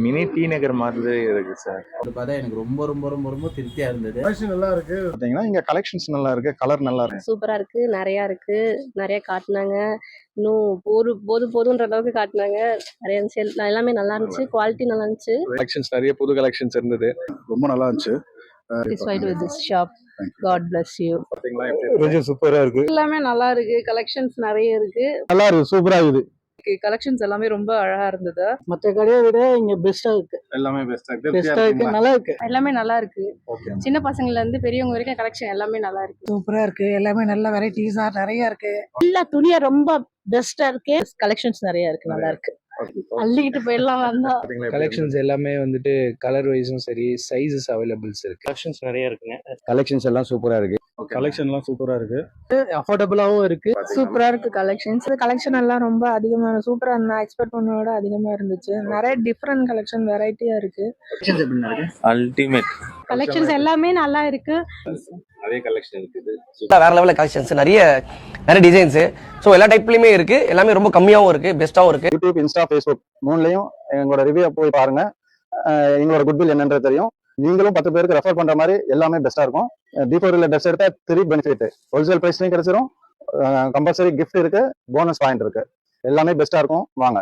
Mini D நகர் மாதிரி இருக்கு sir. அது பார்த்தா எனக்கு ரொம்ப ரொம்ப ரொம்ப ரொம்ப திருப்தியா இருந்தது. கலெக்ஷன் நல்லா இருக்கு. பாத்தீங்கன்னா இங்க கலெக்ஷன்ஸ் நல்லா இருக்கு, கலர் நல்லா இருக்கு. சூப்பரா இருக்கு, நிறைய இருக்கு, நிறைய காட்டுனாங்க. இன்னும் போதுன்ற அளவுக்கு காட்டுனாங்க. நிறைய இருந்துச்சு, எல்லாமே நல்லா இருந்துச்சு, குவாலிட்டி நல்லா இருந்துச்சு. கலெக்ஷன்ஸ் நிறைய புது கலெக்ஷன்ஸ் இருந்தது. ரொம்ப நல்லா இருந்துச்சு. Satisfied with this shop. God bless you. பாத்தீங்களா எப்படி சூப்பரா இருக்கு. எல்லாமே நல்லா இருக்கு, கலெக்ஷன்ஸ் நிறைய இருக்கு. நல்லா இருக்கு, சூப்பரா இருக்குது. கலெக்ஷன்ஸ் எல்லாமே ரொம்ப அழகா இருந்தது. மற்ற கடையை விட இங்க பெஸ்டா இருக்கு. எல்லாமே பெஸ்டா இருக்கு, நல்லா இருக்கு. எல்லாமே நல்லா இருக்கு. சின்ன பசங்கள்ல இருந்து பெரியவங்க வரைக்கும் கலெக்ஷன் எல்லாமே நல்லா இருக்கு. சூப்பரா இருக்கு. எல்லாமே நல்ல வெரைட்டிஸா நிறைய இருக்கு. எல்லா துணியா ரொம்ப பெஸ்டா இருக்கு. கலெக்ஷன்ஸ் நிறைய இருக்கு, நல்லா இருக்கு. அள்ளிக்கிட்டு போயிடலாம் வந்தா. கலெக்ஷன்ஸ் எல்லாமே வந்துட்டு கலர் வைஸும் சரி, சைஸஸ் அவைலபிள்ஸ் இருக்கு. கலெக்ஷன்ஸ் நிறைய இருக்குங்க. கலெக்ஷன்ஸ் எல்லாம் சூப்பரா இருக்கு. கலெக்ஷன் எல்லாம் சூப்பரா இருக்கு. அஃபோர்டபுளாவும் இருக்கு. சூப்பரா இருக்கு கலெக்ஷன்ஸ். கலெக்ஷன் எல்லாம் ரொம்ப அதிகமா சூப்பரா, நான் எக்ஸ்பெக்ட் பண்ணதோட அதிகமா இருந்துச்சு. நிறைய டிஃப்ரெண்ட் கலெக்ஷன் வெரைட்டியா இருக்கு. அல்டிமேட் கலெக்ஷன்ஸ் எல்லாமே நல்லா இருக்கு. நிறைய கலெக்ஷன் இருக்குது. வேற லெவலில் கலெக்ஷன்ஸ், நிறைய டிசைன்ஸ். ஸோ எல்லா டைப்லயுமே இருக்கு. எல்லாமே ரொம்ப கம்மியாகவும் இருக்கு, பெஸ்ட்டாகவும் இருக்கு. யூடியூப், இன்ஸ்டா, ஃபேஸ்புக் மூணுலயும் எங்களோட ரிவ்யூ போய் பாருங்க. எங்களோட குட்வில் என்னன்றது தெரியும். நீங்களும் 10 பேருக்கு ரெஃபர் பண்ற மாதிரி எல்லாமே பெஸ்டா இருக்கும். தீபாவளியில ட்ரெஸ் எடுத்தா 3 பெனிஃபிட். ஹோல்சேல் பிரைஸ்லயும் கிடைச்சிரும், கம்பல்சரி கிஃப்ட் இருக்கு, போனஸ் பாயிண்ட் இருக்கு. எல்லாமே பெஸ்டா இருக்கும், வாங்க.